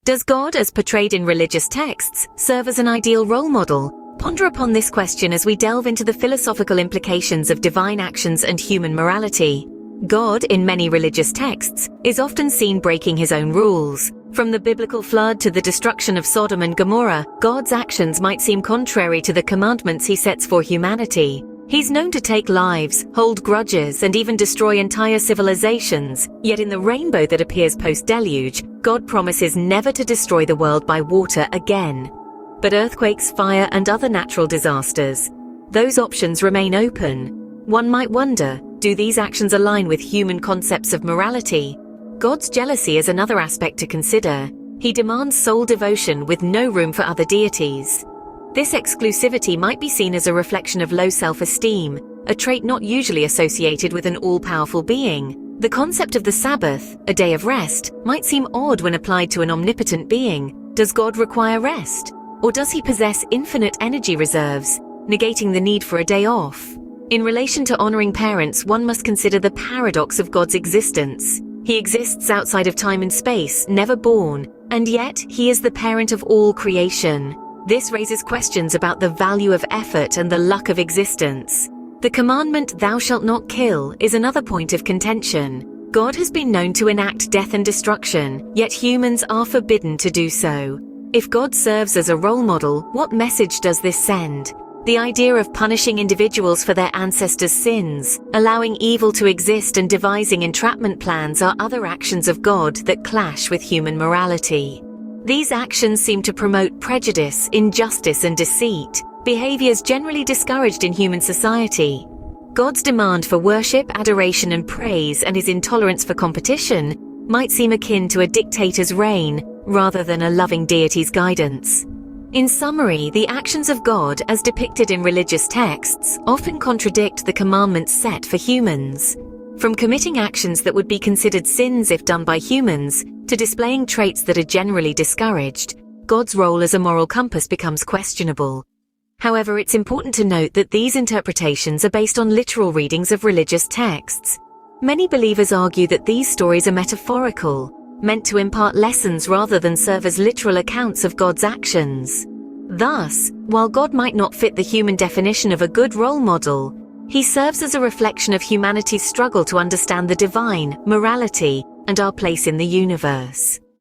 Does God, as portrayed in religious texts, serve as an ideal role model? Ponder upon this question as we delve into the philosophical implications of divine actions and human morality. God, in many religious texts, is often seen breaking his own rules. From the biblical flood to the destruction of Sodom and Gomorrah, God's actions might seem contrary to the commandments he sets for humanity. He's known to take lives, hold grudges, and even destroy entire civilizations. Yet in the rainbow that appears post-deluge, God promises never to destroy the world by water again. But earthquakes, fire, and other natural disasters, those options remain open. One might wonder, do these actions align with human concepts of morality? God's jealousy is another aspect to consider. He demands sole devotion with no room for other deities. This exclusivity might be seen as a reflection of low self-esteem, a trait not usually associated with an all-powerful being. The concept of the Sabbath, a day of rest, might seem odd when applied to an omnipotent being. Does God require rest? Or does he possess infinite energy reserves, negating the need for a day off? In relation to honoring parents, one must consider the paradox of God's existence. He exists outside of time and space, never born, and yet he is the parent of all creation. This raises questions about the value of effort and the luck of existence. The commandment, "Thou shalt not kill," is another point of contention. God has been known to enact death and destruction, yet humans are forbidden to do so. If God serves as a role model, what message does this send? The idea of punishing individuals for their ancestors' sins, allowing evil to exist, and devising entrapment plans are other actions of God that clash with human morality. These actions seem to promote prejudice, injustice, and deceit, behaviors generally discouraged in human society. God's demand for worship, adoration, and praise, and his intolerance for competition, might seem akin to a dictator's reign, rather than a loving deity's guidance. In summary, the actions of God, as depicted in religious texts, often contradict the commandments set for humans. From committing actions that would be considered sins if done by humans, to displaying traits that are generally discouraged, God's role as a moral compass becomes questionable. However, it's important to note that these interpretations are based on literal readings of religious texts. Many believers argue that these stories are metaphorical, meant to impart lessons rather than serve as literal accounts of God's actions. Thus, while God might not fit the human definition of a good role model, he serves as a reflection of humanity's struggle to understand the divine, morality, and our place in the universe.